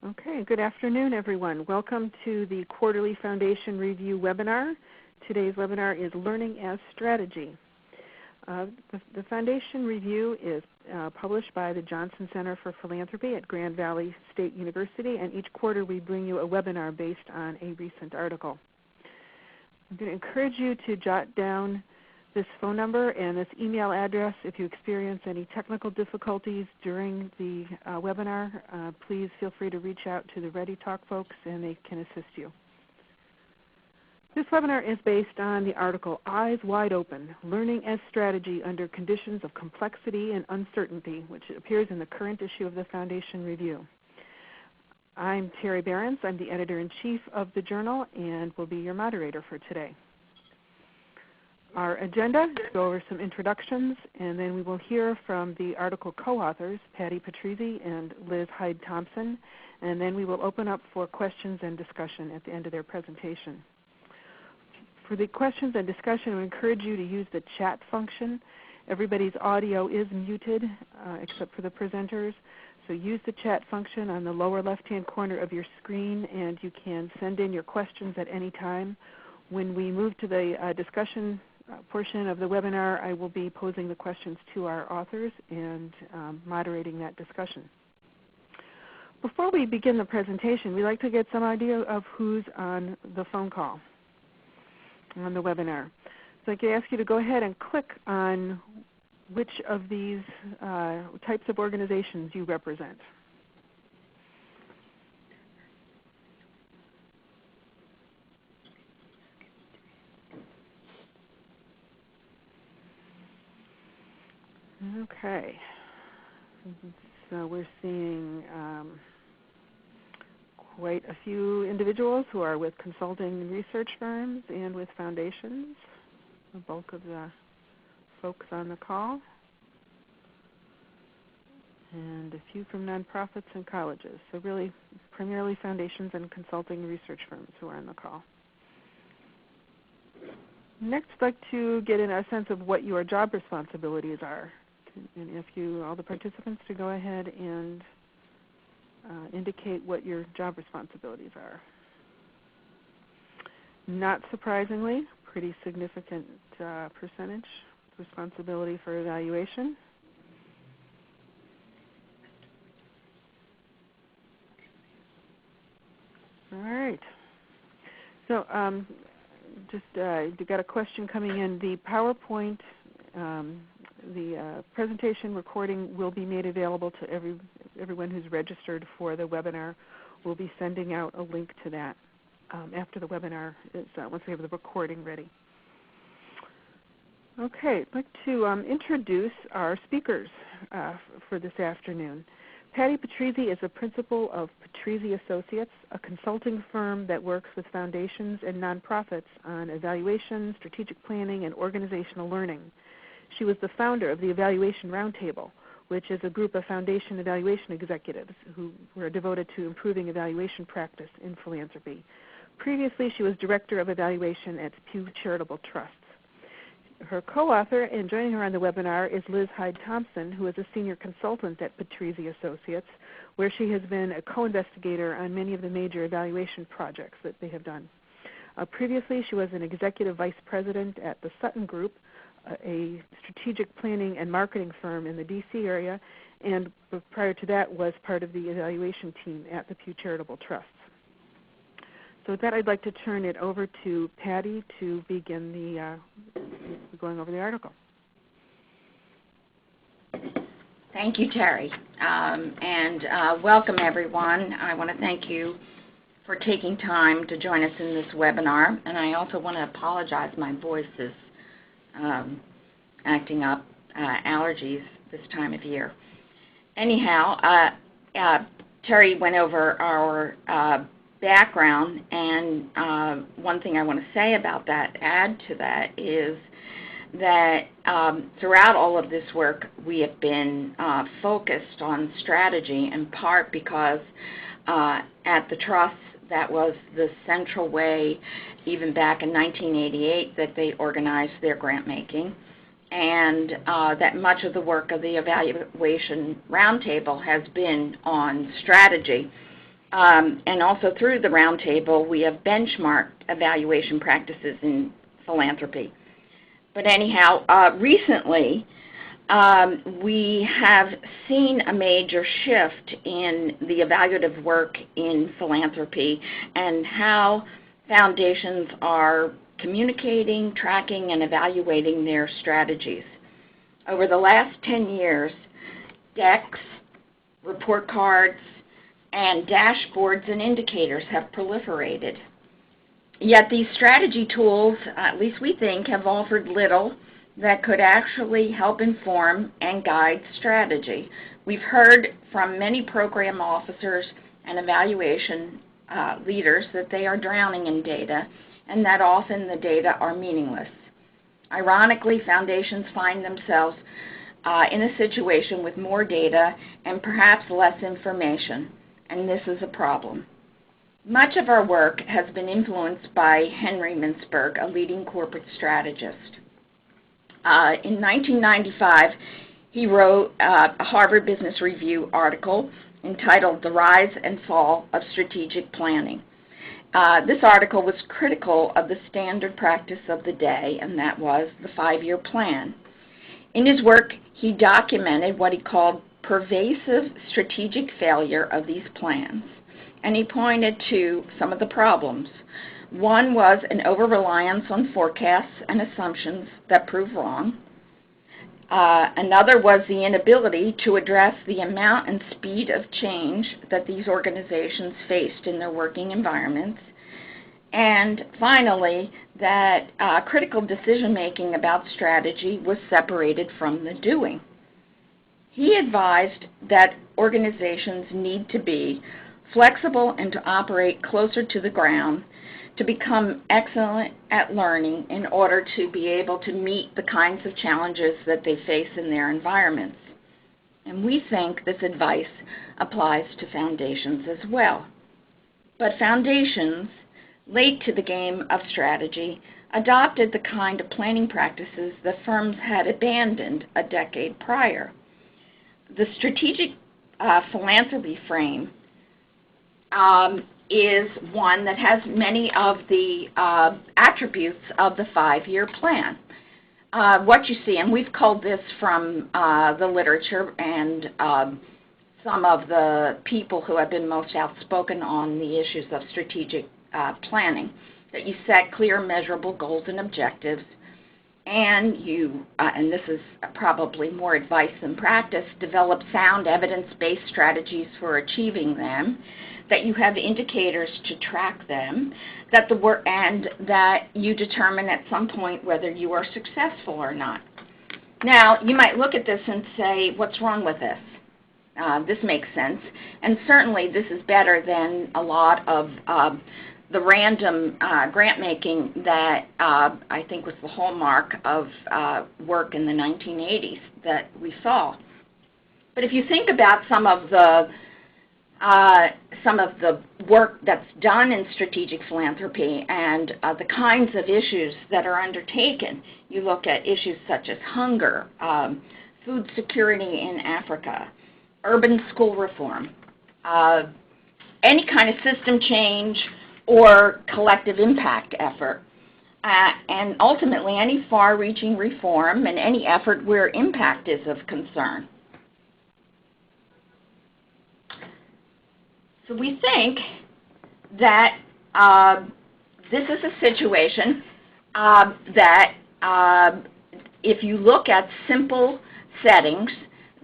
Okay, good afternoon, everyone. Welcome to the Quarterly Foundation Review webinar. Today's webinar is Learning as Strategy. The Foundation Review is published by the Johnson Center for Philanthropy at Grand Valley State University, and each quarter we bring you a webinar based on a recent article. I'm going to encourage you to jot down this phone number and this email address. If you experience any technical difficulties during the webinar, please feel free to reach out to the ReadyTalk folks and they can assist you. This webinar is based on the article Eyes Wide Open, Learning as Strategy Under Conditions of Complexity and Uncertainty, which appears in the current issue of the Foundation Review. I'm Terry Behrens. I'm the editor-in-chief of the journal and will be your moderator for today. Our agenda, go over some introductions, and then we will hear from the article co-authors, Patrizi and Liz Hyde-Thompson, and then we will open up for questions and discussion at the end of their presentation. For the questions and discussion, I encourage you to use the chat function. Everybody's audio is muted except for the presenters, so use the chat function on the lower left-hand corner of your screen, and you can send in your questions at any time. When we move to the discussion portion of the webinar, I will be posing the questions to our authors and moderating that discusussion. Before we begin the presentation, we'd like to get some idea of who's on the phone call, on the webinar. So I could ask you to go ahead and click on which of these types of organizations you represent. Okay, so we're seeing quite a few individuals who are with consulting and research firms and with foundations, the bulk of the folks on the call, and a few from nonprofits and colleges. So really primarily foundations and consulting and research firms who are on the call. Next, I'd like to get in a sense of what your job responsibilities are, and ask you, all the participants, to go ahead and indicate what your job responsibilities are. Not surprisingly, pretty significant percentage responsibility for evaluation. All right. So got a question coming in. The PowerPoint, the presentation recording will be made available to everyone who's registered for the webinar. We'll be sending out a link to that after the webinar is once we have the recording ready. Okay, I'd like to introduce our speakers for this afternoon. Patrizi is a principal of Patrizi Associates, a consulting firm that works with foundations and nonprofits on evaluation, strategic planning, and organizational learning. She was the founder of the Evaluation Roundtable, which is a group of foundation evaluation executives who were devoted to improving evaluation practice in philanthropy. Previously, she was director of evaluation at Pew Charitable Trusts. Her co-author and joining her on the webinar is Liz Hyde-Thompson, who is a senior consultant at Patrizi Associates, where she has been a co-investigator on many of the major evaluation projects that they have done. Previously, she was an executive vice president at the Sutton Group, a strategic planning and marketing firm in the D.C. area, and prior to that was part of the evaluation team at the Pew Charitable Trusts. So with that, I'd like to turn it over to Patty to begin going over the article. Thank you, Terry, and welcome everyone. I want to thank you for taking time to join us in this webinar, and I also want to apologize. My voice is acting up, allergies this time of year. Anyhow, Terry went over our background, and one thing I want to say about that, add to that, is that throughout all of this work we have been focused on strategy, in part because at the Trust that was the central way, even back in 1988, that they organized their grant making, and that much of the work of the Evaluation Roundtable has been on strategy. And also through the roundtable, we have benchmarked evaluation practices in philanthropy. But anyhow, recently, we have seen a major shift in the evaluative work in philanthropy and how foundations are communicating, tracking, and evaluating their strategies. Over the last 10 years, decks, report cards, and dashboards and indicators have proliferated. Yet these strategy tools, at least we think, have offered little that could actually help inform and guide strategy. We've heard from many program officers and evaluation leaders that they are drowning in data and that often the data are meaningless. Ironically, foundations find themselves in a situation with more data and perhaps less information, and this is a problem. Much of our work has been influenced by Henry Mintzberg, a leading corporate strategist. In 1995, he wrote a Harvard Business Review article entitled "The Rise and Fall of Strategic Planning." This article was critical of the standard practice of the day, and that was the 5-year plan. In his work, he documented what he called pervasive strategic failure of these plans, and he pointed to some of the problems. One was an over-reliance on forecasts and assumptions that proved wrong. Another was the inability to address the amount and speed of change that these organizations faced in their working environments. And finally, that critical decision-making about strategy was separated from the doing. He advised that organizations need to be flexible and to operate closer to the ground, to become excellent at learning in order to be able to meet the kinds of challenges that they face in their environments. And we think this advice applies to foundations as well. But foundations, late to the game of strategy, adopted the kind of planning practices that firms had abandoned a decade prior. The strategic philanthropy frame is one that has many of the attributes of the 5-year plan. What you see, and we've culled this from the literature and some of the people who have been most outspoken on the issues of strategic planning, that you set clear, measurable goals and objectives, and you, and this is probably more advice than practice, develop sound evidence-based strategies for achieving them, that you have indicators to track them, that and that you determine at some point whether you are successful or not. Now, you might look at this and say, what's wrong with this? This makes sense, and certainly this is better than a lot of the random grant-making that I think was the hallmark of work in the 1980s that we saw. But if you think about some of the work that's done in strategic philanthropy and the kinds of issues that are undertaken, you look at issues such as hunger, food security in Africa, urban school reform, any kind of system change or collective impact effort, and ultimately any far-reaching reform and any effort where impact is of concern. So we think that this is a situation that if you look at simple settings,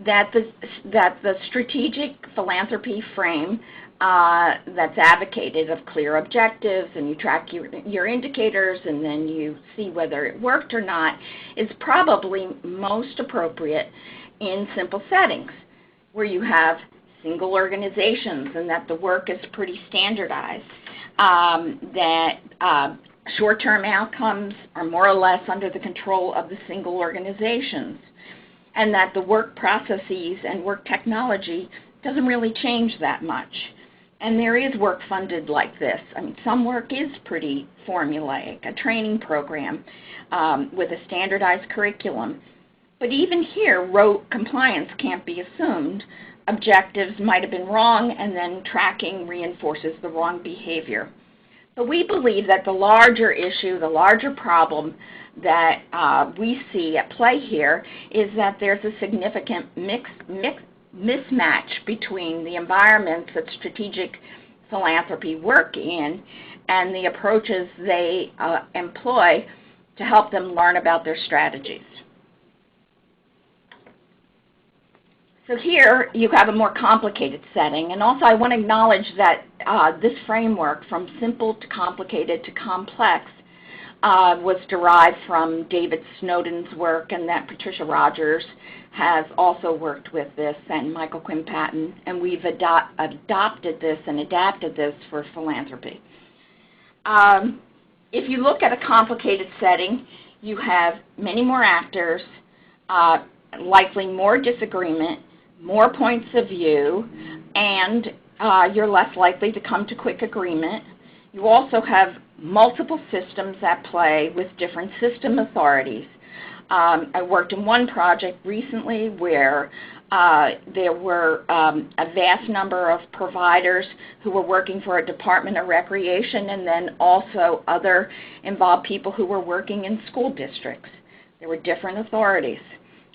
that the strategic philanthropy frame that's advocated of clear objectives, and you track your indicators, and then you see whether it worked or not, is probably most appropriate in simple settings where you have single organizations and that the work is pretty standardized, that short-term outcomes are more or less under the control of the single organizations, and that the work processes and work technology doesn't really change that much. And there is work funded like this. I mean, some work is pretty formulaic, a training program with a standardized curriculum. But even here, rote compliance can't be assumed objectives might have been wrong, and then tracking reinforces the wrong behavior. But we believe that the larger issue, the larger problem that we see at play here is that there's a significant mismatch between the environments that strategic philanthropy work in and the approaches they employ to help them learn about their strategies. So here you have a more complicated setting, and also I want to acknowledge that this framework, from simple to complicated to complex, was derived from David Snowden's work, and that Patricia Rogers has also worked with this, and Michael Quinn Patton, and we've adopted this and adapted this for philanthropy. If you look at a complicated setting, you have many more actors, likely more disagreement, more points of view, and you're less likely to come to quick agreement. You also have multiple systems at play with different system authorities. I worked in one project recently where there were a vast number of providers who were working for a Department of Recreation, and then also other involved people who were working in school districts. There were different authorities.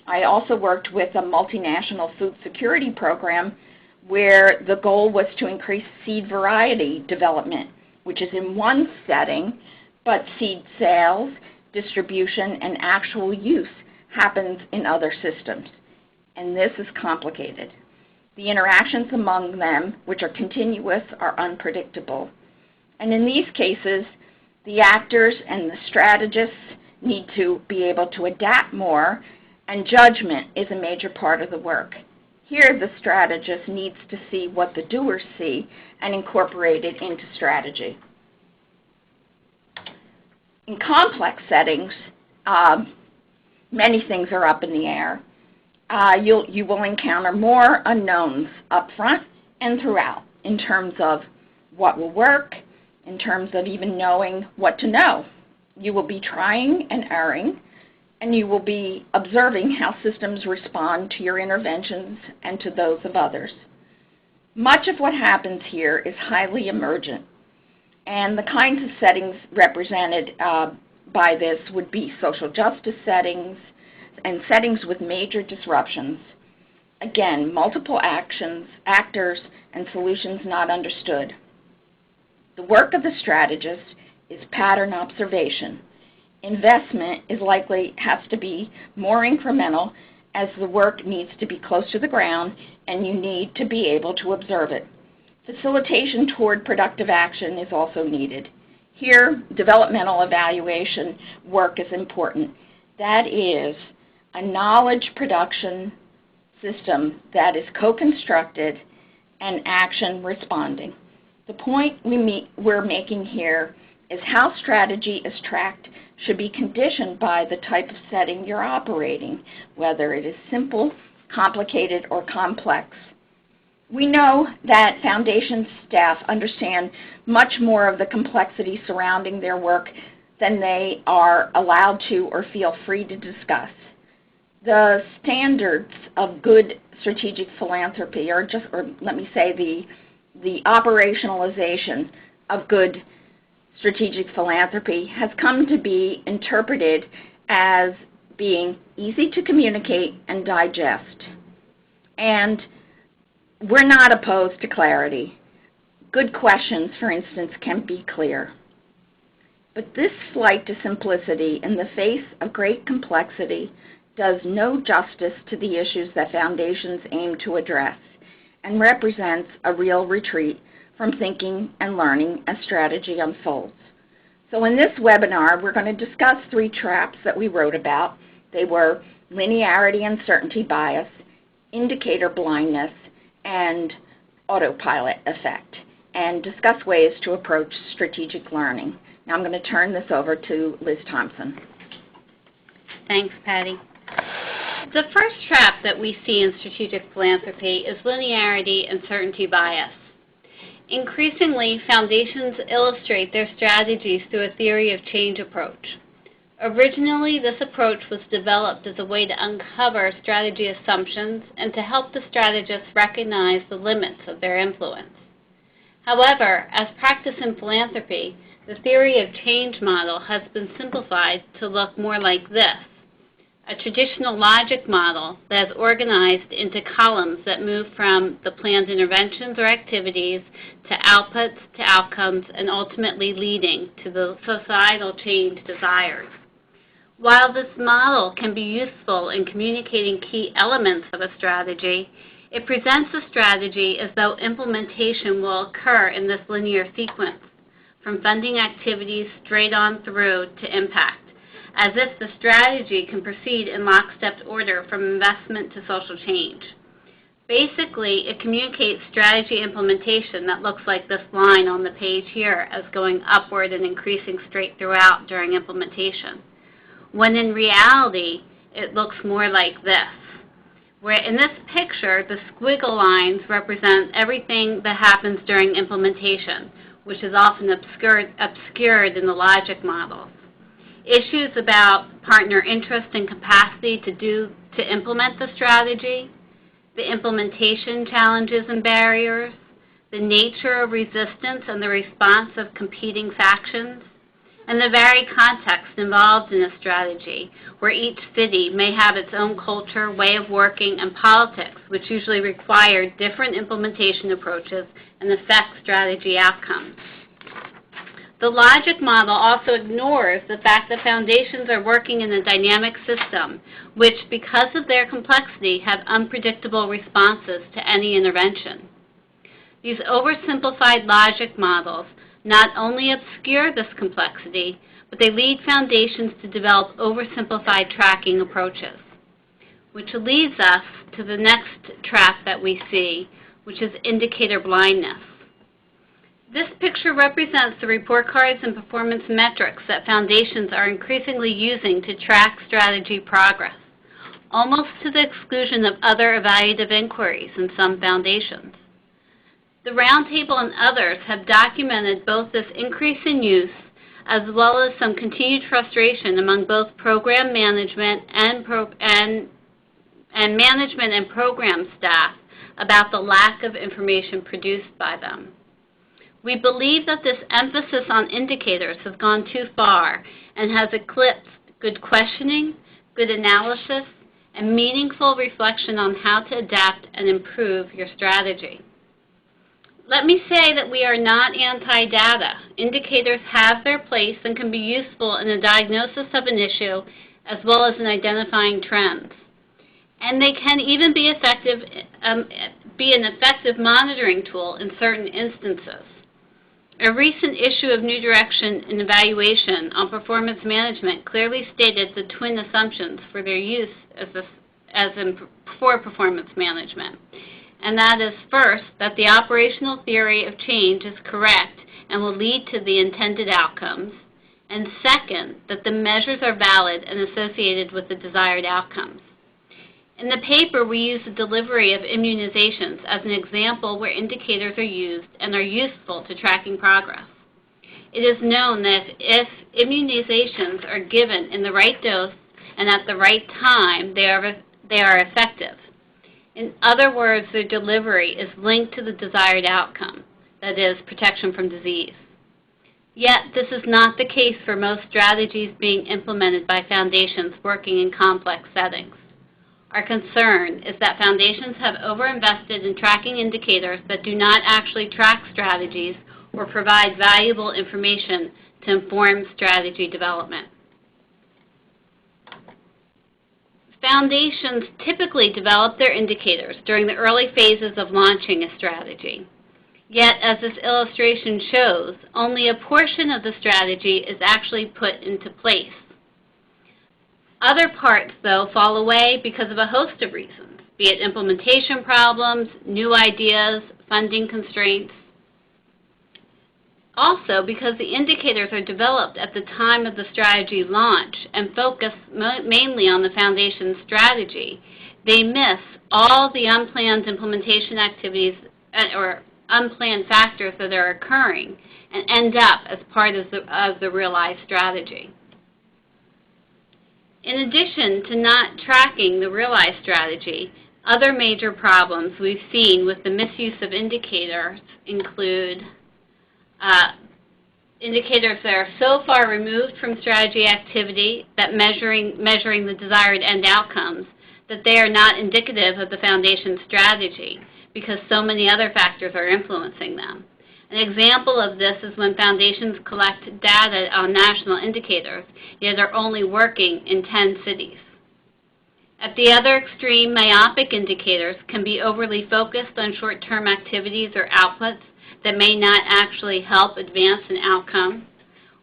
I also worked with a multinational food security program where the goal was to increase seed variety development, which is in one setting, but seed sales, distribution, and actual use happens in other systems. And this is complicated. The interactions among them, which are continuous, are unpredictable. And in these cases, the actors and the strategists need to be able to adapt more, and judgment is a major part of the work. Here, the strategist needs to see what the doers see and incorporate it into strategy. In complex settings, many things are up in the air. You will encounter more unknowns up front and throughout in terms of what will work, in terms of even knowing what to know. You will be trying and erring, and you will be observing how systems respond to your interventions and to those of others. Much of what happens here is highly emergent, and the kinds of settings represented by this would be social justice settings and settings with major disruptions. Again, multiple actors, and solutions not understood. The work of the strategist is pattern observation. Investment is likely has to be more incremental as the work needs to be close to the ground and you need to be able to observe it. Facilitation toward productive action is also needed. Here, developmental evaluation work is important. That is a knowledge production system that is co-constructed and action responding. The point we're making here is how strategy is tracked should be conditioned by the type of setting you're operating, whether it is simple, complicated, or complex. We know that foundation staff understand much more of the complexity surrounding their work than they are allowed to or feel free to discuss. The standards of good strategic philanthropy, or let me say the operationalization of good strategic philanthropy has come to be interpreted as being easy to communicate and digest. And we're not opposed to clarity. Good questions, for instance, can be clear. But this flight to simplicity in the face of great complexity does no justice to the issues that foundations aim to address and represents a real retreat from thinking and learning as strategy unfolds. So in this webinar, we're going to discuss 3 traps that we wrote about. They were linearity and certainty bias, indicator blindness, and autopilot effect, and discuss ways to approach strategic learning. Now I'm going to turn this over to Liz Thompson. Thanks, Patty. The first trap that we see in strategic philanthropy is linearity and certainty bias. Increasingly, foundations illustrate their strategies through a theory of change approach. Originally, this approach was developed as a way to uncover strategy assumptions and to help the strategists recognize the limits of their influence. However, as practiced in philanthropy, the theory of change model has been simplified to look more like this: a traditional logic model that is organized into columns that move from the planned interventions or activities to outputs to outcomes and ultimately leading to the societal change desired. While this model can be useful in communicating key elements of a strategy, it presents the strategy as though implementation will occur in this linear sequence, from funding activities straight on through to impact, as if the strategy can proceed in lockstep order from investment to social change. Basically, it communicates strategy implementation that looks like this line on the page here as going upward and increasing straight throughout during implementation, when in reality, it looks more like this, where in this picture, the squiggle lines represent everything that happens during implementation, which is often obscured in the logic models. Issues about partner interest and capacity to implement the strategy, the implementation challenges and barriers, the nature of resistance and the response of competing factions, and the varied context involved in a strategy, where each city may have its own culture, way of working, and politics, which usually require different implementation approaches and affect strategy outcomes. The logic model also ignores the fact that foundations are working in a dynamic system, which, because of their complexity, have unpredictable responses to any intervention. These oversimplified logic models not only obscure this complexity, but they lead foundations to develop oversimplified tracking approaches, which leads us to the next trap that we see, which is indicator blindness. This picture represents the report cards and performance metrics that foundations are increasingly using to track strategy progress, almost to the exclusion of other evaluative inquiries in some foundations. The Roundtable and others have documented both this increase in use as well as some continued frustration among both program management and management and program staff about the lack of information produced by them. We believe that this emphasis on indicators has gone too far and has eclipsed good questioning, good analysis, and meaningful reflection on how to adapt and improve your strategy. Let me say that we are not anti-data. Indicators have their place and can be useful in the diagnosis of an issue as well as in identifying trends. And they can even be an effective monitoring tool in certain instances. A recent issue of New Direction and Evaluation on Performance Management clearly stated the twin assumptions for their use for performance management. And that is, first, that the operational theory of change is correct and will lead to the intended outcomes, and second, that the measures are valid and associated with the desired outcomes. In the paper, we use the delivery of immunizations as an example where indicators are used and are useful to tracking progress. It is known that if immunizations are given in the right dose and at the right time, they are effective. In other words, their delivery is linked to the desired outcome, that is, protection from disease. Yet, this is not the case for most strategies being implemented by foundations working in complex settings. Our concern is that foundations have overinvested in tracking indicators that do not actually track strategies or provide valuable information to inform strategy development. Foundations typically develop their indicators during the early phases of launching a strategy. Yet, as this illustration shows, only a portion of the strategy is actually put into place. Other parts, though, fall away because of a host of reasons, be it implementation problems, new ideas, funding constraints. Also, because the indicators are developed at the time of the strategy launch and focus mainly on the foundation's strategy, they miss all the unplanned implementation activities or unplanned factors that are occurring and end up as part of the realized strategy. In addition to not tracking the realized strategy, other major problems we've seen with the misuse of indicators include indicators that are so far removed from strategy activity that measuring the desired end outcomes that they are not indicative of the foundation's strategy because so many other factors are influencing them. An example of this is when foundations collect data on national indicators, yet are only working in 10 cities. At the other extreme, myopic indicators can be overly focused on short-term activities or outputs that may not actually help advance an outcome,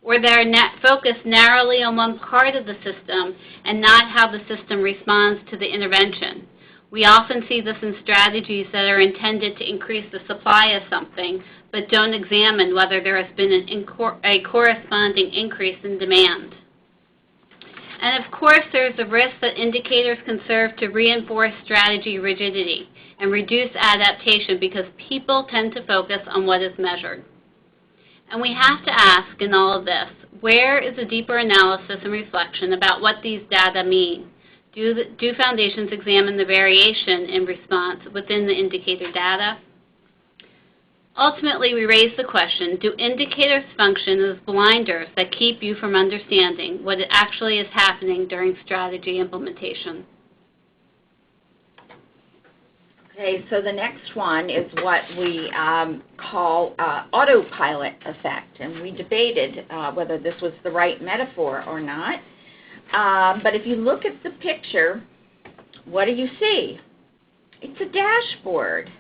or they are focused narrowly on one part of the system and not how the system responds to the intervention. We often see this in strategies that are intended to increase the supply of something, but don't examine whether there has been a corresponding increase in demand. And of course, there's a risk that indicators can serve to reinforce strategy rigidity and reduce adaptation because people tend to focus on what is measured. And we have to ask in all of this, where is a deeper analysis and reflection about what these data mean? Do foundations examine the variation in response within the indicator data? Ultimately, we raise the question, do indicators function as blinders that keep you from understanding what actually is happening during strategy implementation? Okay, so the next one is what we call Autopilot Effect, and we debated whether this was the right metaphor or not. But if you look at the picture, what do you see? It's a dashboard,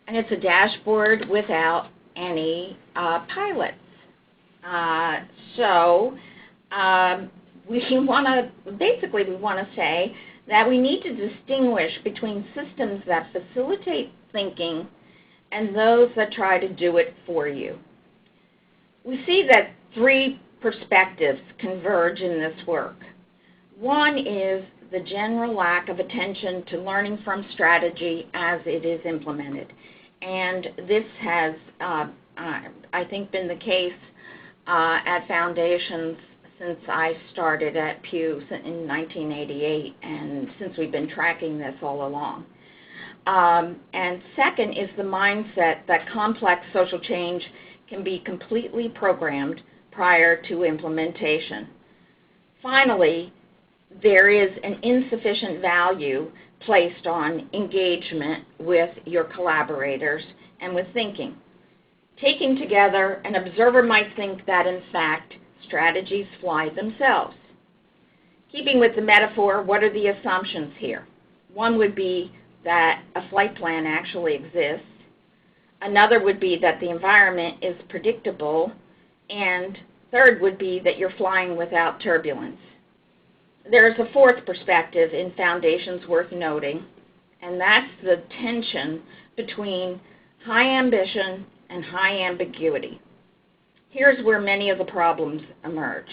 and it's a dashboard without any pilots. We want to say that we need to distinguish between systems that facilitate thinking and those that try to do it for you. We see that three perspectives converge in this work. One is the general lack of attention to learning from strategy as it is implemented. And this has, I think, been the case at foundations since I started at Pew in 1988, and since we've been tracking this all along. And second is the mindset that complex social change can be completely programmed prior to implementation. Finally, there is an insufficient value placed on engagement with your collaborators and with thinking. Taken together, an observer might think that, in fact, strategies fly themselves. Keeping with the metaphor, what are the assumptions here? One would be that a flight plan actually exists. Another would be that the environment is predictable. And third would be that you're flying without turbulence. There's a fourth perspective in foundations worth noting, and that's the tension between high ambition and high ambiguity. Here's where many of the problems emerge.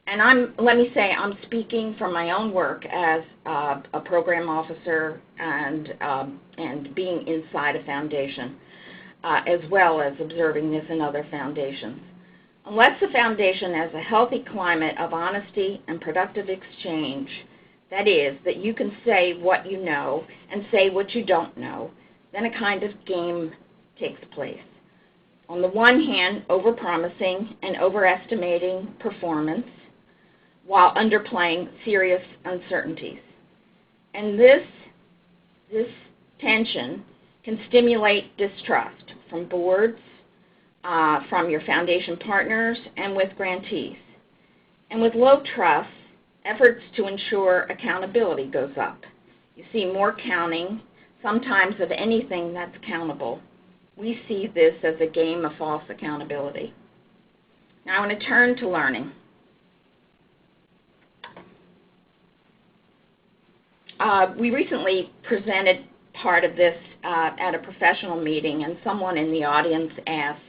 And let me say, I'm speaking from my own work as a program officer and being inside a foundation, as well as observing this in other foundations. Unless the foundation has a healthy climate of honesty and productive exchange, that is, that you can say what you know and say what you don't know, then a kind of game takes place. On the one hand, overpromising and overestimating performance while underplaying serious uncertainties. And this tension can stimulate distrust from boards, from your foundation partners, and with grantees. And with low trust, efforts to ensure accountability goes up. You see more counting, sometimes of anything that's countable. We see this as a game of false accountability. Now I want to turn to learning. We recently presented part of this at a professional meeting, and someone in the audience asked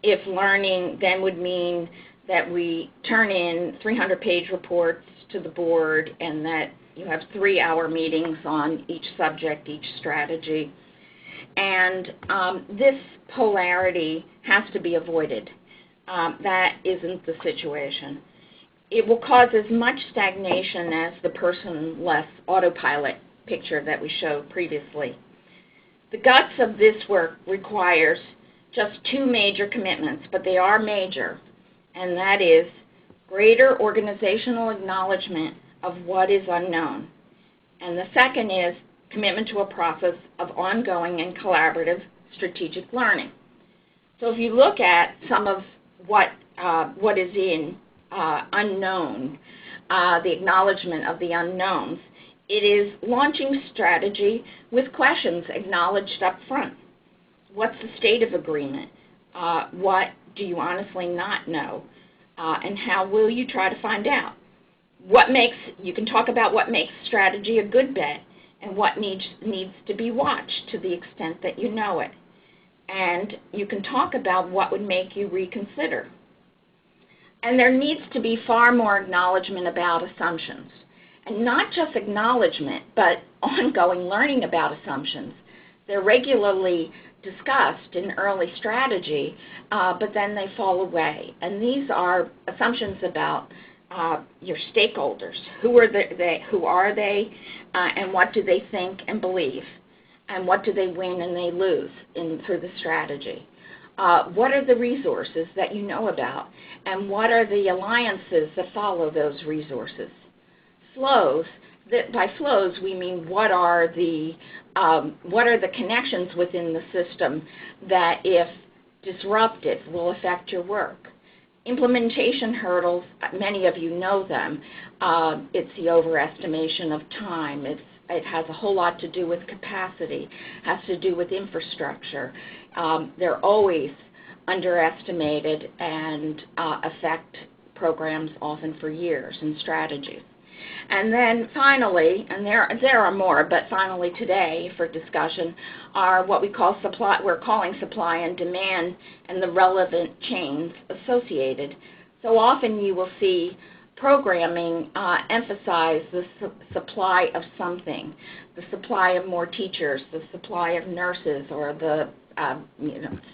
if learning then would mean that we turn in 300-page reports to the board and that you have 3-hour meetings on each subject, each strategy. And this polarity has to be avoided. That isn't the situation. it will cause as much stagnation as the personless autopilot picture that we showed previously. The guts of this work requires just two major commitments, but they are major, and that is greater organizational acknowledgement of what is unknown. And the second is commitment to a process of ongoing and collaborative strategic learning. So if you look at some of what is in unknown, the acknowledgement of the unknowns, it is launching strategy with questions acknowledged up front. What's the state of agreement? What do you honestly not know? And how will you try to find out? You can talk about what makes strategy a good bet and what needs to be watched to the extent that you know it. And you can talk about what would make you reconsider. And there needs to be far more acknowledgement about assumptions. And not just acknowledgement, but ongoing learning about assumptions. They're regularly discussed in early strategy, but then they fall away. And these are assumptions about your stakeholders. Who are they, and what do they think and believe? And what do they win and they lose through the strategy? What are the resources that you know about? And what are the alliances that follow those resources? Flows. By flows, we mean what are the connections within the system that, if disrupted, will affect your work. Implementation hurdles, many of you know them. It's the overestimation of time. It has a whole lot to do with capacity, has to do with infrastructure. They're always underestimated and affect programs often for years and strategies. And then finally, and there are more, but finally today for discussion are what we're calling supply and demand and the relevant chains associated. So often you will see programming emphasize the supply of something, the supply of more teachers, the supply of nurses, or the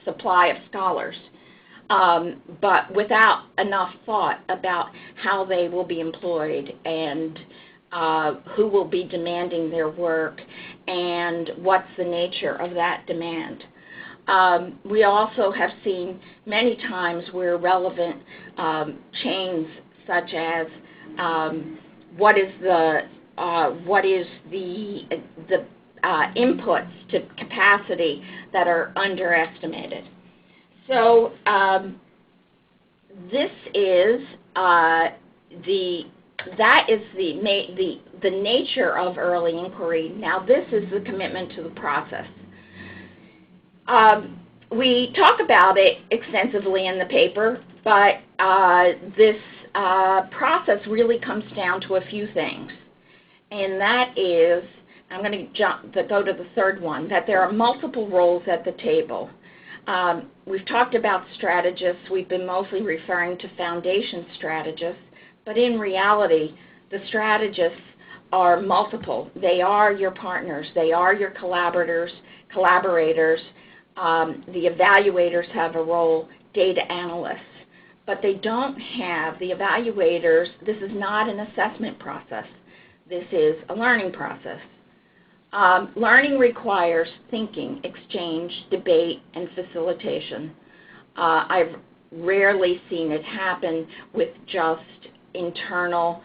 supply of scholars. But without enough thought about how they will be employed and who will be demanding their work and what's the nature of that demand. We also have seen many times where relevant chains such as what is the inputs to capacity that are underestimated. So this is the nature of early inquiry. Now this is the commitment to the process. We talk about it extensively in the paper, but this process really comes down to a few things, and that is, I'm going to go to the third one, that there are multiple roles at the table. We've talked about strategists. We've been mostly referring to foundation strategists, but in reality, the strategists are multiple. They are your partners. They are your collaborators. The evaluators have a role, data analysts, but they don't have the evaluators. This is not an assessment process. This is a learning process. Learning requires thinking, exchange, debate, and facilitation. I've rarely seen it happen with just internal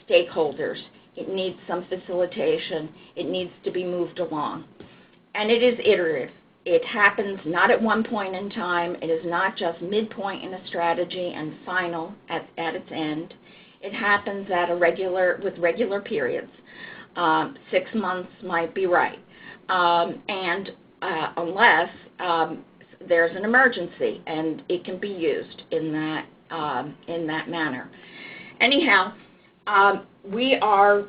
stakeholders. It needs some facilitation. It needs to be moved along. And it is iterative. It happens not at one point in time. It is not just midpoint in a strategy and final at its end. It happens with regular periods. 6 months might be right, and unless there's an emergency, and it can be used in that manner. Anyhow, we are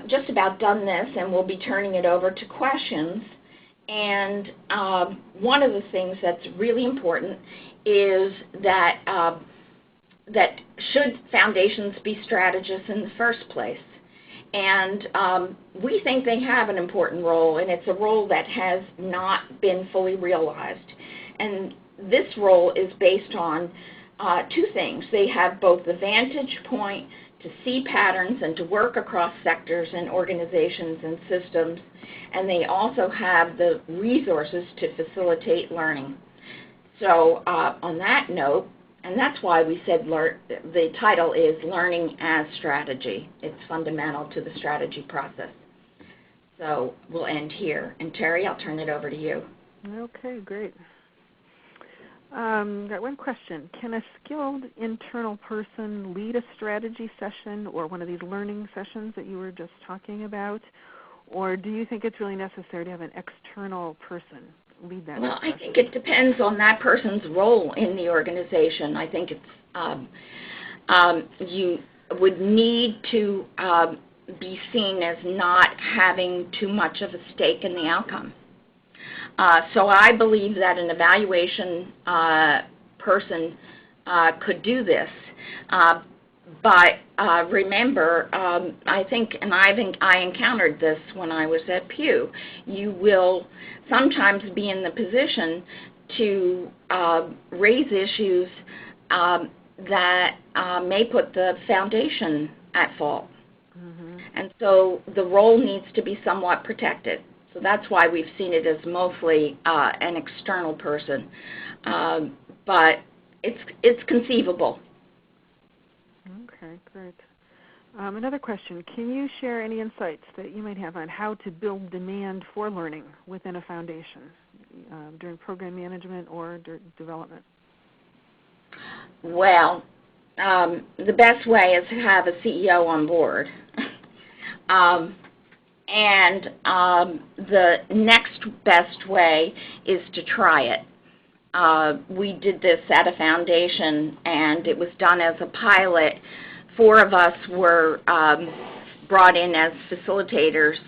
just about done this, and we'll be turning it over to questions. And one of the things that's really important is that should foundations be strategists in the first place? And we think they have an important role, and it's a role that has not been fully realized. And this role is based on two things. They have both the vantage point to see patterns and to work across sectors and organizations and systems, and they also have the resources to facilitate learning. So on that note, and that's why we said the title is Learning as Strategy. It's fundamental to the strategy process. So we'll end here. And Terry, I'll turn it over to you. Okay, great. Got one question. Can a skilled internal person lead a strategy session or one of these learning sessions that you were just talking about? Or do you think it's really necessary to have an external person lead that Well, session? I think it depends on that person's role in the organization. I think it's you would need to be seen as not having too much of a stake in the outcome. So I believe that an evaluation person could do this. But remember, I think, and I encountered this when I was at Pew, you will sometimes be in the position to raise issues that may put the foundation at fault. Mm-hmm. And so the role needs to be somewhat protected. So that's why we've seen it as mostly an external person. But it's conceivable. Okay, great. Another question. Can you share any insights that you might have on how to build demand for learning within a foundation during program management or development? Well, the best way is to have a CEO on board. And the next best way is to try it. We did this at a foundation, and it was done as a pilot. 4 of us were brought in as facilitators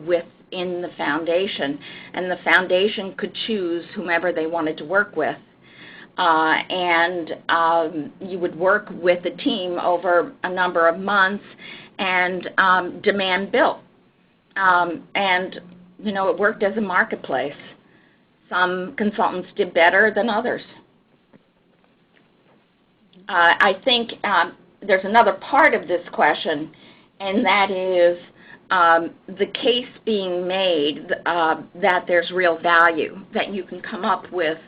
within the foundation, and the foundation could choose whomever they wanted to work with. And you would work with a team over a number of months, and demand built. And, you know, it worked as a marketplace. Some consultants did better than others. I think there's another part of this question, and that is the case being made that there's real value, that you can come up with.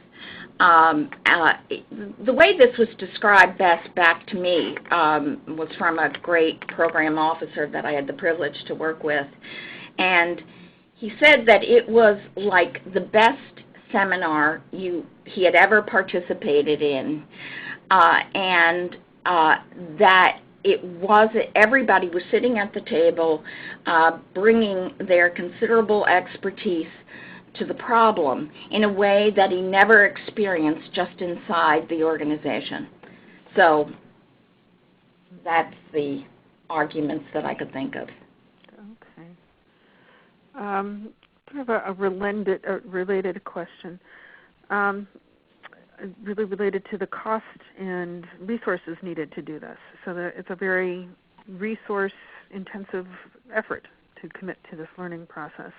The way this was described best back to me was from a great program officer that I had the privilege to work with. And he said that it was like the best seminar he had ever participated in, and that everybody was sitting at the table bringing their considerable expertise to the problem in a way that he never experienced just inside the organization. So that's the arguments that I could think of. Okay. Sort of a related question, really related to the cost and resources needed to do this. So that it's a very resource-intensive effort to commit to this learning process.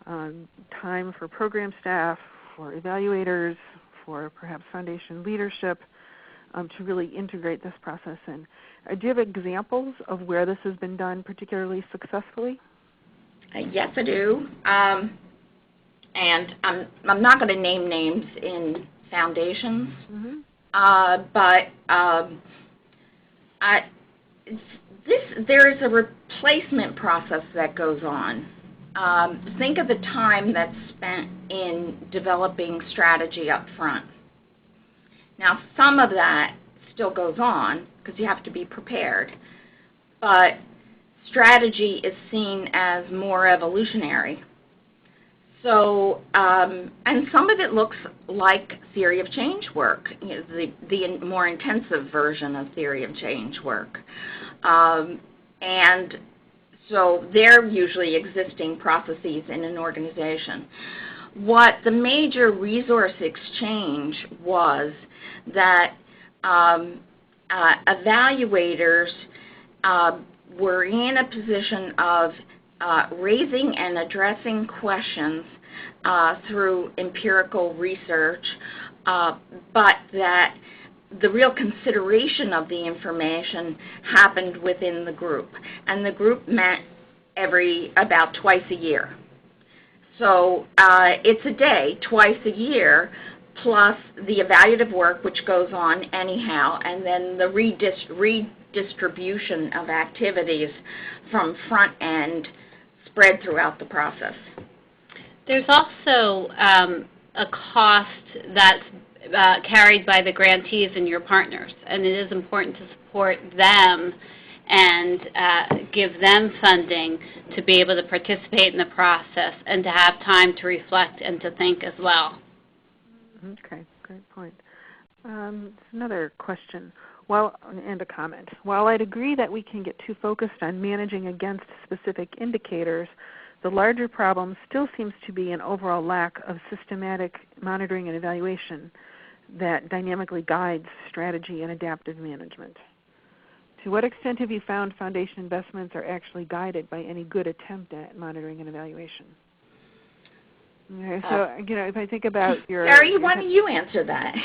Time for program staff, for evaluators, for perhaps foundation leadership to really integrate this process in. Do you have examples of where this has been done particularly successfully? Yes, I do. And I'm not going to name names in foundations, but there is a replacement process that goes on. Think of the time that's spent in developing strategy up front. Now, some of that still goes on because you have to be prepared, but strategy is seen as more evolutionary. So, and some of it looks like theory of change work, you know, the more intensive version of theory of change work. And so they're usually existing processes in an organization. What the major resource exchange was that evaluators were in a position of raising and addressing questions through empirical research, but that the real consideration of the information happened within the group, and the group met about twice a year. So it's a day, twice a year, plus the evaluative work, which goes on anyhow, and then the redistribution of activities from front end spread throughout the process. There's also a cost that's carried by the grantees and your partners, and it is important to support them and give them funding to be able to participate in the process and to have time to reflect and to think as well. Okay, great point. Another question and a comment. While I'd agree that we can get too focused on managing against specific indicators, the larger problem still seems to be an overall lack of systematic monitoring and evaluation that dynamically guides strategy and adaptive management. To what extent have you found foundation investments are actually guided by any good attempt at monitoring and evaluation? Okay, so if I think about your... Barry, why don't you answer that?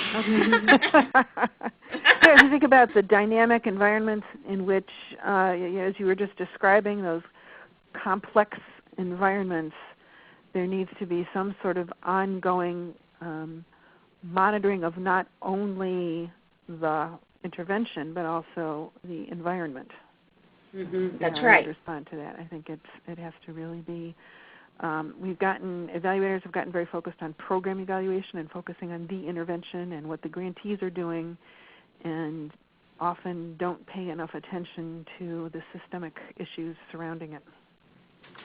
So if you think about the dynamic environments in which, as you were just describing, those complex environments, there needs to be some sort of ongoing monitoring of not only the intervention, but also the environment. Mm-hmm. That's right. To respond to that, I think it has to really be. Evaluators have gotten very focused on program evaluation and focusing on the intervention and what the grantees are doing, and often don't pay enough attention to the systemic issues surrounding it.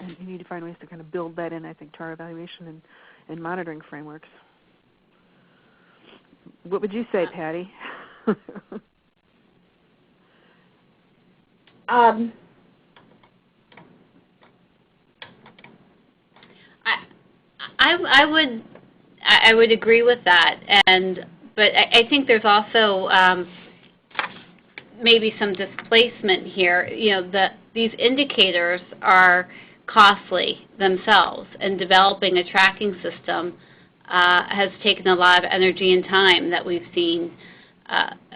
And you need to find ways to kind of build that in, I think, to our evaluation and monitoring frameworks. What would you say, Patty? I would agree with that, but I think there's also maybe some displacement here. These indicators are costly themselves, and developing a tracking system has taken a lot of energy and time that we've seen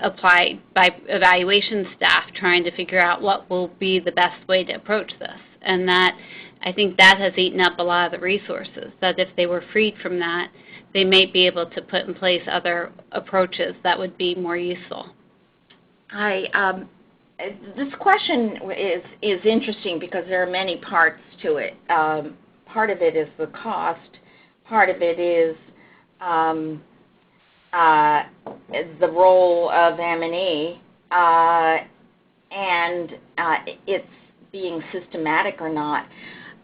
applied by evaluation staff trying to figure out what will be the best way to approach this. And that, I think that has eaten up a lot of the resources, that if they were freed from that, they may be able to put in place other approaches that would be more useful. This question is interesting because there are many parts to it. Part of it is the cost. Part of it is the role of M&E, and it's being systematic or not.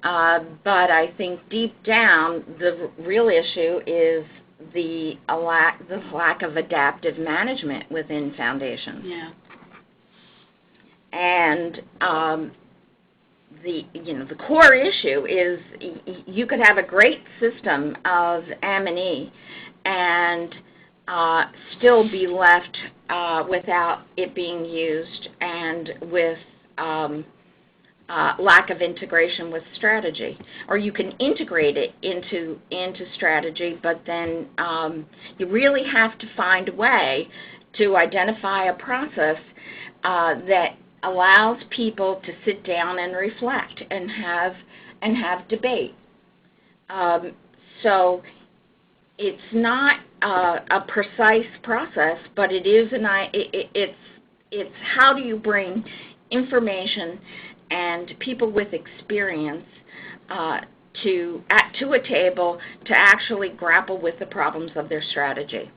But I think deep down, the real issue is the lack of adaptive management within foundations. Yeah. And the core issue is you could have a great system of M&E and still be left without it being used and with lack of integration with strategy. Or you can integrate it into strategy, but then you really have to find a way to identify a process that allows people to sit down and reflect and have debate. So it's not a precise process, but it is it's how do you bring information and people with experience to a table to actually grapple with the problems of their strategy.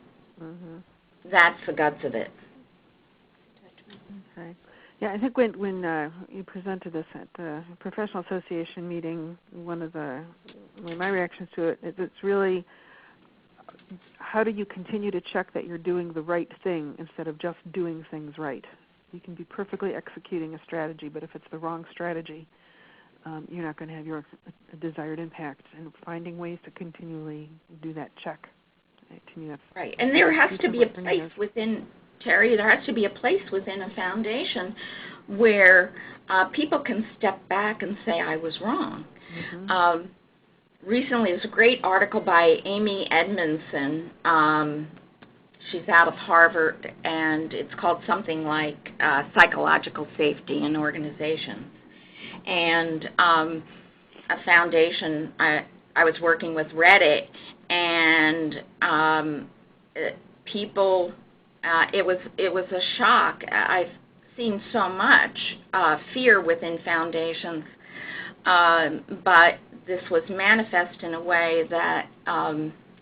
Mm-hmm. That's the guts of it. Okay. Yeah, I think when you presented this at the Professional Association meeting, one of my reactions to it is it's really how do you continue to check that you're doing the right thing instead of just doing things right. You can be perfectly executing a strategy, but if it's the wrong strategy, you're not going to have your desired impact. And finding ways to continually do that check. To me, that's right. And there has to be a place within, Terry, there has to be a place within a foundation where people can step back and say, I was wrong. Mm-hmm. Recently, there's a great article by Amy Edmondson she's out of Harvard, and it's called something like Psychological Safety in Organizations. And a foundation, I was working with Reddit, and people, it was a shock. I've seen so much fear within foundations, but this was manifest in a way that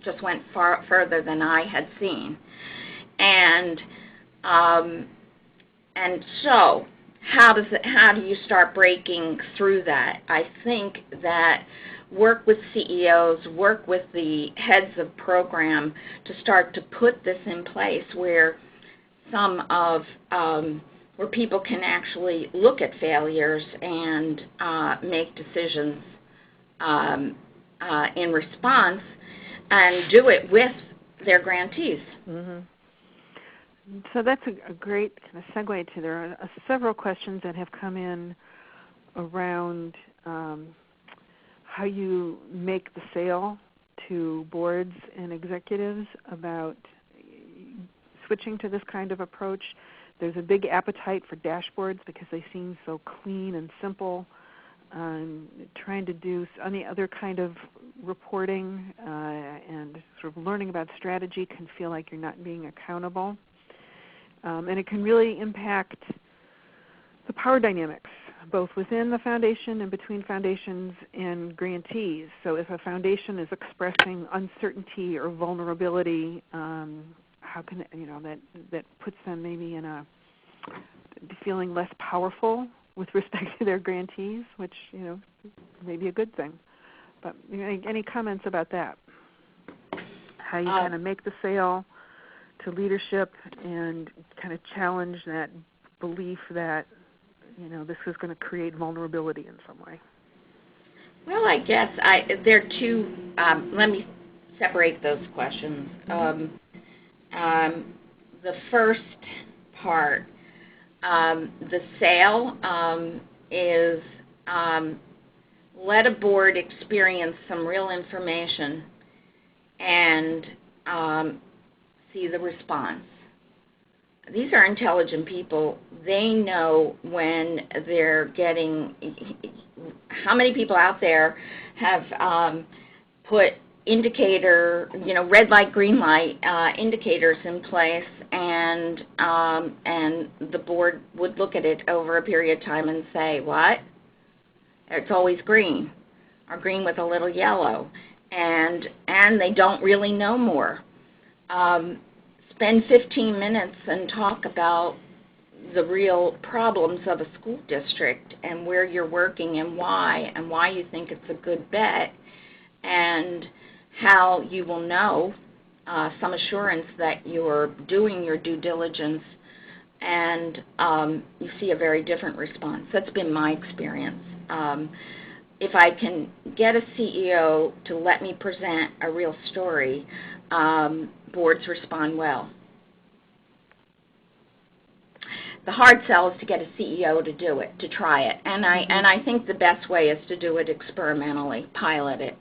just went far further than I had seen. And so how do you start breaking through that? I think that work with CEOs, work with the heads of program to start to put this in place where where people can actually look at failures and make decisions in response, and do it with their grantees. Mm-hmm. So that's a great kind of segue to, there are several questions that have come in around how you make the sale to boards and executives about switching to this kind of approach. There's a big appetite for dashboards because they seem so clean and simple. Trying to do any other kind of reporting and sort of learning about strategy can feel like you're not being accountable. And it can really impact the power dynamics, both within the foundation and between foundations and grantees. So if a foundation is expressing uncertainty or vulnerability, how can that puts them maybe in a feeling less powerful with respect to their grantees, which may be a good thing. But any comments about that? How you kind of make the sale to leadership and kind of challenge that belief that this is going to create vulnerability in some way. Well, I guess there are two. Let me separate those questions. The first part, the sale, is let a board experience some real information and see the response. These are intelligent people. They know when they're getting, how many people out there have put indicator, red light, green light indicators in place, and the board would look at it over a period of time and say, what? It's always green, or green with a little yellow, and they don't really know more. Spend 15 minutes and talk about the real problems of a school district and where you're working and why you think it's a good bet, and how you will know some assurance that you're doing your due diligence, and you see a very different response. That's been my experience. If I can get a CEO to let me present a real story, boards respond well. The hard sell is to get a CEO to do it, to try it, and I think the best way is to do it experimentally, pilot it.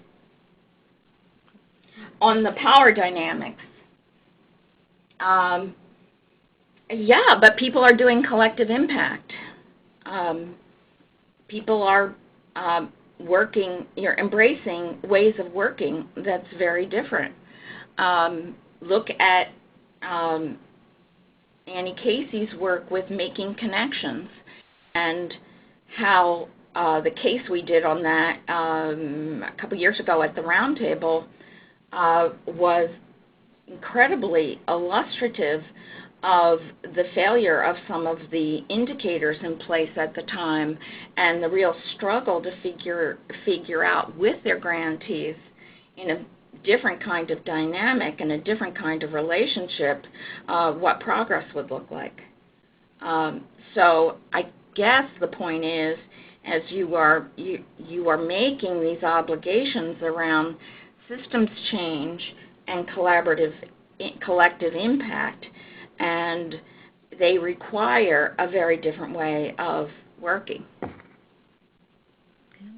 On the power dynamics, yeah, but people are doing collective impact. People are working, you're embracing ways of working that's very different. Look at Annie Casey's work with making connections, and how the case we did on that a couple years ago at the roundtable was incredibly illustrative of the failure of some of the indicators in place at the time, and the real struggle to figure out with their grantees in a different kind of dynamic and a different kind of relationship what progress would look like. So I guess the point is, as you are making these obligations around systems change and collective impact, and they require a very different way of working.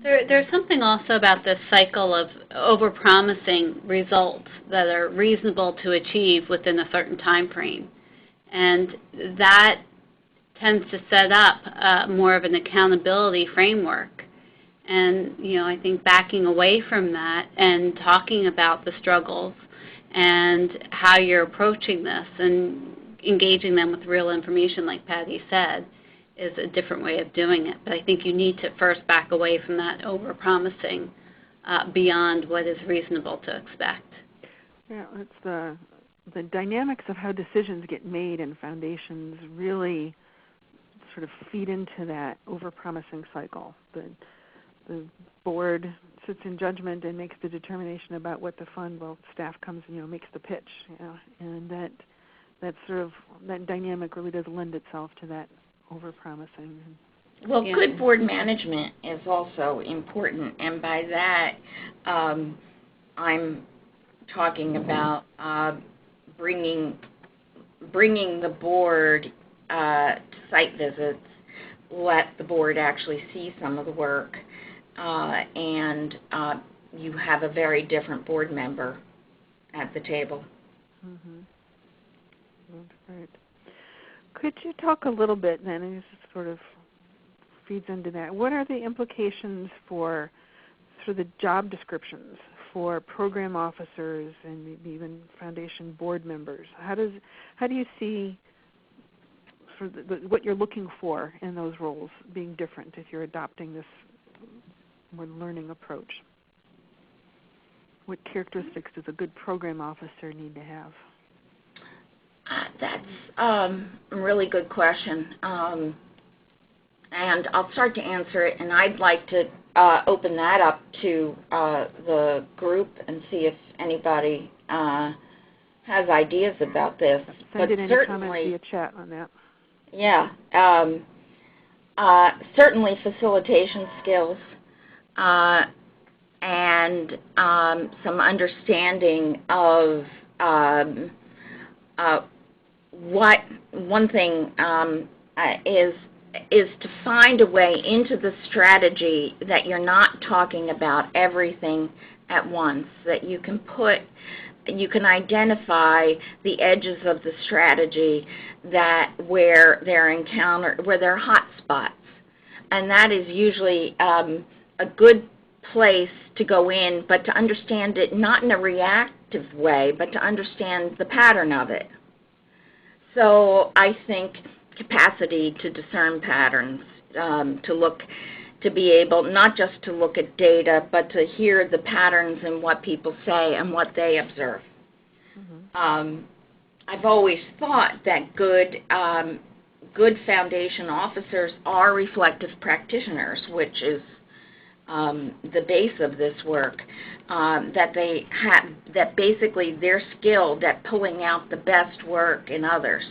There's something also about this cycle of overpromising results that are reasonable to achieve within a certain time frame. And that tends to set up more of an accountability framework. And, I think backing away from that and talking about the struggles and how you're approaching this and engaging them with real information, like Patty said, is a different way of doing it. But I think you need to first back away from that over-promising beyond what is reasonable to expect. Yeah, it's the dynamics of how decisions get made in foundations really sort of feed into that over-promising cycle. The board sits in judgment and makes the determination about what to fund. Well, staff comes and makes the pitch, and that sort of that dynamic really does lend itself to that over-promising. Well, good board management is also important, and by that I'm talking about bringing the board to site visits, let the board actually see some of the work, and you have a very different board member at the table. Mm-hmm. That's great. Could you talk a little bit then, and this sort of feeds into that, what are the implications for sort of the job descriptions for program officers and maybe even foundation board members? How do you see sort of what you're looking for in those roles being different if you're adopting this more learning approach? What characteristics does a good program officer need to have? That's a really good question, and I'll start to answer it, and I'd like to open that up to the group and see if anybody has ideas about this. Send in any comments via chat on that. Yeah, certainly facilitation skills and some understanding of what one thing is to find a way into the strategy that you're not talking about everything at once, that you can identify the edges of the strategy where there are hot spots, and that is usually a good place to go in, but to understand it not in a reactive way, but to understand the pattern of it. So I think capacity to discern patterns, to be able not just to look at data, but to hear the patterns in what people say and what they observe. Mm-hmm. I've always thought that good foundation officers are reflective practitioners, which is the base of this work. That basically they're skilled at pulling out the best work in others.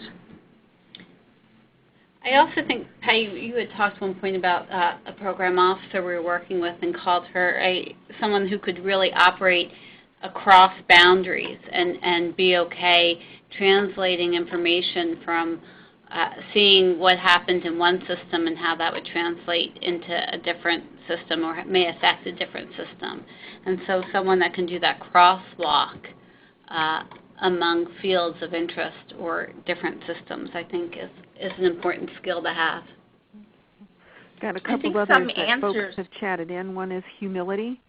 I also think, Patty, you had talked at one point about a program officer we were working with and called her someone who could really operate across boundaries and be okay translating information from seeing what happened in one system and how that would translate into a different system or may affect a different system. And so someone that can do that crosswalk among fields of interest or different systems, I think, is an important skill to have. Got a couple of others that folks have chatted in. One is humility.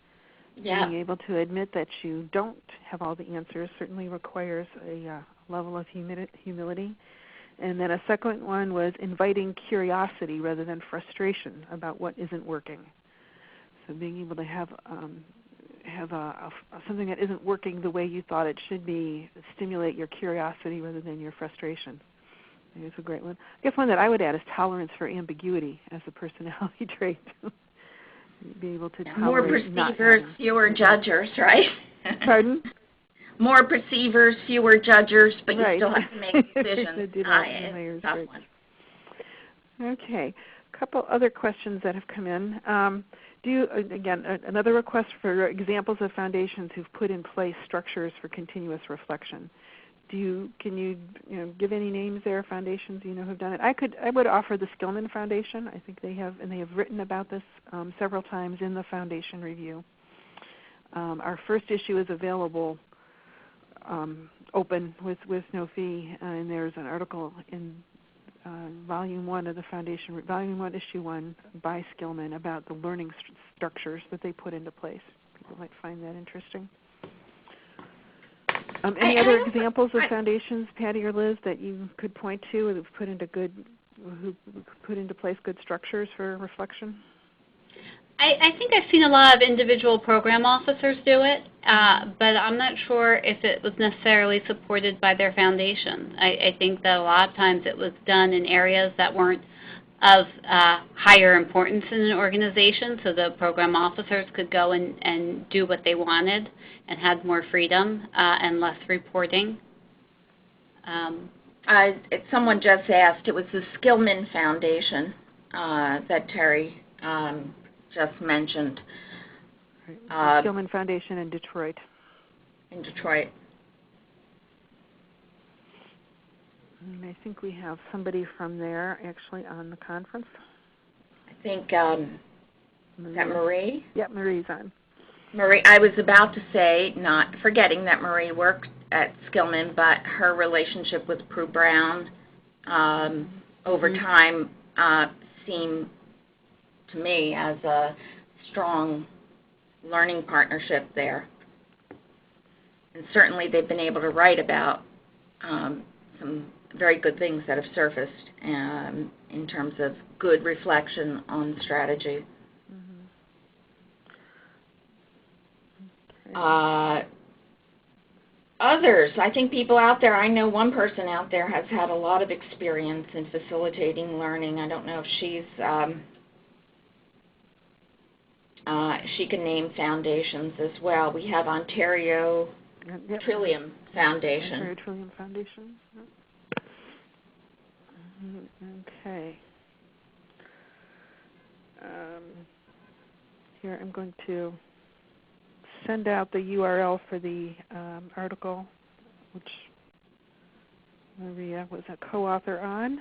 Yeah. Being able to admit that you don't have all the answers certainly requires a level of humility. And then a second one was inviting curiosity rather than frustration about what isn't working. So being able to have something that isn't working the way you thought it should be, stimulate your curiosity rather than your frustration. I think it's a great one. I guess one that I would add is tolerance for ambiguity as a personality trait. Be able to tolerate more perceivers, fewer judgers, right? Pardon? More perceivers, fewer judgers, but you right. still have to make decisions. It's a tough one. Okay. A couple other questions that have come in. Another request for examples of foundations who've put in place structures for continuous reflection. Can you give any names there, foundations who've done it? I would offer the Skillman Foundation. I think they have written about this several times in the foundation review. Our first issue is available open with no fee, and there's an article in Volume 1 of the Foundation, Volume 1, Issue 1 by Skillman about the learning structures that they put into place. People might find that interesting. Any other examples of foundations, Patty or Liz, that you could point to who put into place good structures for reflection? I think I've seen a lot of individual program officers do it, but I'm not sure if it was necessarily supported by their foundation. I think that a lot of times it was done in areas that weren't of higher importance in an organization, so the program officers could go and do what they wanted and had more freedom and less reporting. Someone just asked, it was the Skillman Foundation that Terry just mentioned. Right. Skillman Foundation in Detroit. In Detroit. And I think we have somebody from there actually on the conference. I think, is that Marie? Yep, Marie's on. Marie, I was about to say, not forgetting that Marie worked at Skillman, but her relationship with Prue Brown over time seemed to me as a strong learning partnership there. And certainly they've been able to write about some very good things that have surfaced in terms of good reflection on strategy. Okay. Others, I think people out there, I know one person out there has had a lot of experience in facilitating learning. I don't know if she can name foundations as well. We have Ontario Trillium Foundation. Ontario Trillium Foundation. Yep. Okay. Here I'm going to send out the URL for the article, which Maria was a co-author on.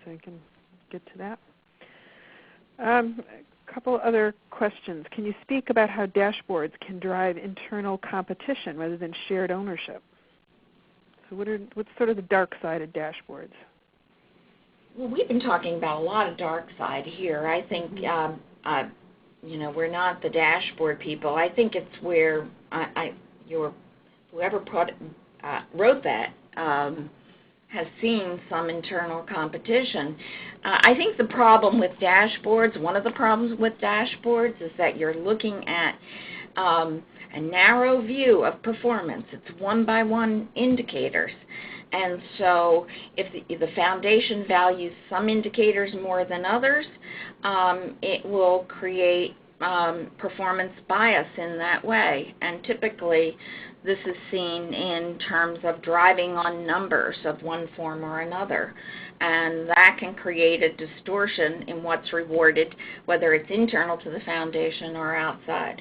So I can get to that. A couple other questions. Can you speak about how dashboards can drive internal competition rather than shared ownership? So what's sort of the dark side of dashboards? Well, we've been talking about a lot of dark side here. I think, we're not the dashboard people. I think it's where whoever wrote that has seen some internal competition. I think the problem with dashboards, one of the problems with dashboards is that you're looking at a narrow view of performance. It's one-by-one indicators. And so if the foundation values some indicators more than others, it will create performance bias in that way. And typically, this is seen in terms of driving on numbers of one form or another. And that can create a distortion in what's rewarded, whether it's internal to the foundation or outside.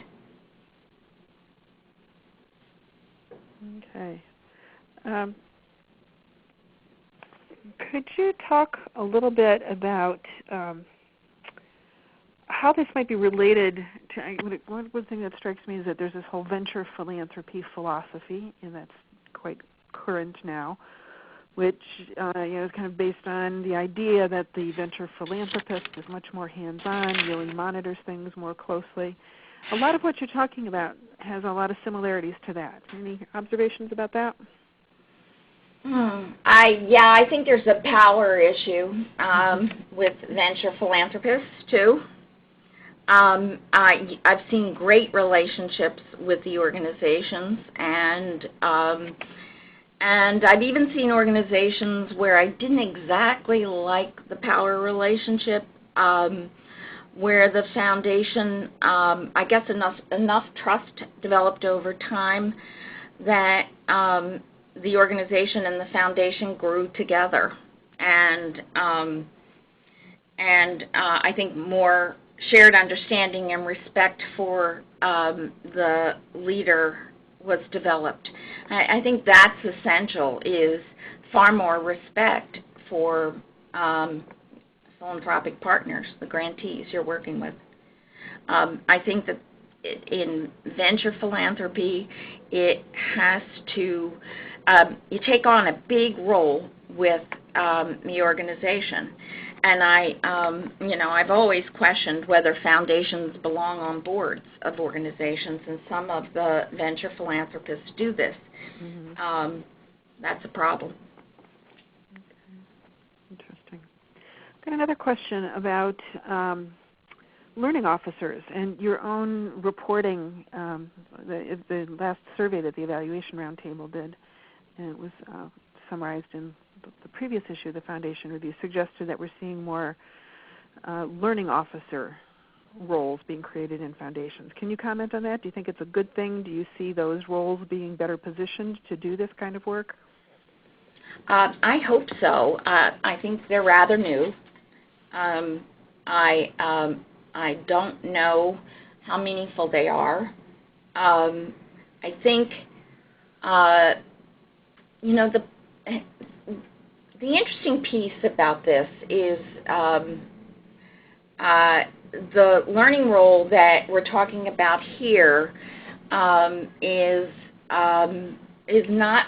Okay. Could you talk a little bit about how this might be related to, one thing that strikes me is that there's this whole venture philanthropy philosophy, and that's quite current now, which is kind of based on the idea that the venture philanthropist is much more hands-on, really monitors things more closely. A lot of what you're talking about has a lot of similarities to that. Any observations about that? I think there's a power issue with venture philanthropists too. I've seen great relationships with the organizations, and I've even seen organizations where I didn't exactly like the power relationship, where the foundation, I guess enough trust developed over time that the organization and the foundation grew together, and I think more shared understanding and respect for the leader was developed. I think that's essential, is far more respect for philanthropic partners, the grantees you're working with. I think that in venture philanthropy, it has to, you take on a big role with the organization. And I've always questioned whether foundations belong on boards of organizations, and some of the venture philanthropists do this. Mm-hmm. That's a problem. Okay. Interesting. I've got another question about learning officers and your own reporting. The last survey that the Evaluation Roundtable did, and it was summarized in the previous issue of the Foundation Review, suggested that we're seeing more learning officer roles being created in foundations. Can you comment on that? Do you think it's a good thing? Do you see those roles being better positioned to do this kind of work? I hope so. I think they're rather new. I don't know how meaningful they are. I think, the interesting piece about this is the learning role that we're talking about here is not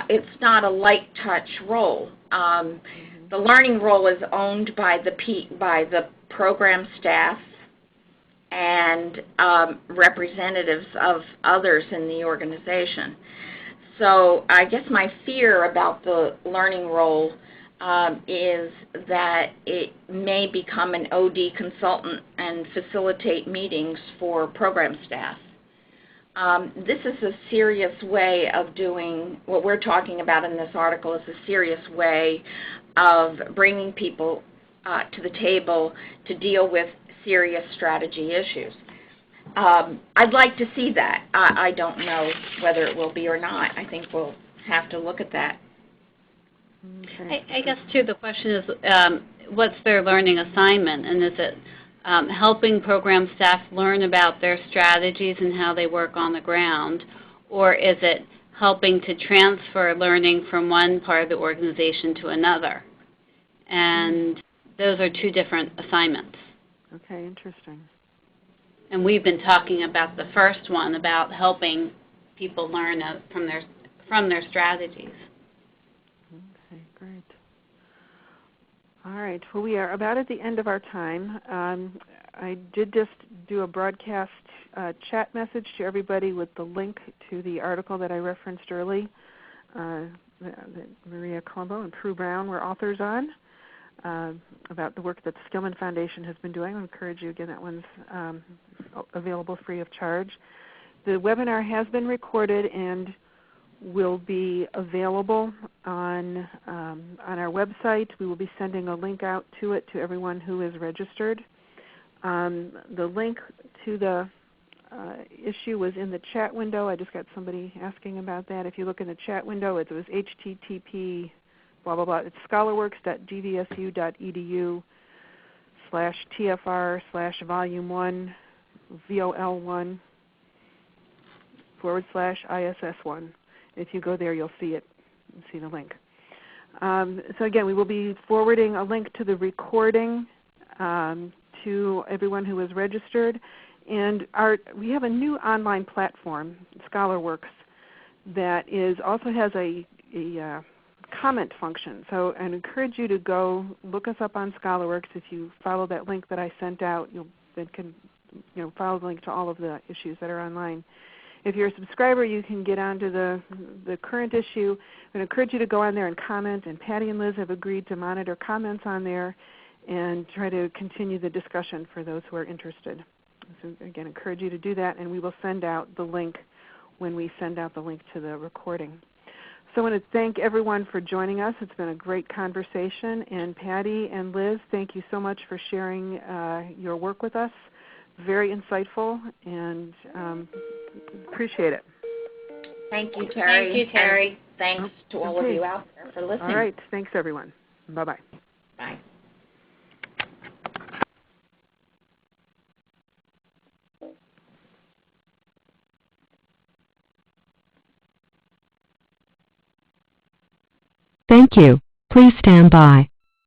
it's not a light touch role. The learning role is owned by the program staff and representatives of others in the organization. So I guess my fear about the learning role is that it may become an OD consultant and facilitate meetings for program staff. This is a serious way of doing what we're talking about in this article, is a serious way of bringing people to the table to deal with serious strategy issues. I'd like to see that. I don't know whether it will be or not. I think we'll have to look at that. Okay. I guess, too, the question is, what's their learning assignment? And is it helping program staff learn about their strategies and how they work on the ground? Or is it helping to transfer learning from one part of the organization to another? And those are two different assignments. Okay, interesting. And we've been talking about the first one, about helping people learn from their strategies. Okay, great. All right. Well, we are about at the end of our time. I did just do a broadcast chat message to everybody with the link to the article that I referenced early that Maria Colombo and Prue Brown were authors on. About the work that the Skillman Foundation has been doing. I encourage you, again, that one's available free of charge. The webinar has been recorded and will be available on our website. We will be sending a link out to it to everyone who is registered. The link to the issue was in the chat window. I just got somebody asking about that. If you look in the chat window, it was http blah, blah, blah. It's scholarworks.gvsu.edu/TFR/volume1 VOL1/ISS1. If you go there, you'll see it. You'll see the link. So again, we will be forwarding a link to the recording to everyone who is registered. And we have a new online platform, ScholarWorks, that also has a comment function. So I encourage you to go look us up on ScholarWorks. If you follow that link that I sent out, you can follow the link to all of the issues that are online. If you're a subscriber, you can get onto the current issue. I encourage you to go on there and comment, and Patty and Liz have agreed to monitor comments on there and try to continue the discussion for those who are interested. So again, encourage you to do that, and we will send out the link when we send out the link to the recording. So I want to thank everyone for joining us. It's been a great conversation. And Patty and Liz, thank you so much for sharing your work with us. Very insightful, and appreciate it. Thank you, Terry. Thank you, Terry. And thanks to all of you out there for listening. All right. Thanks, everyone. Bye-bye. Bye. Thank you. Please stand by.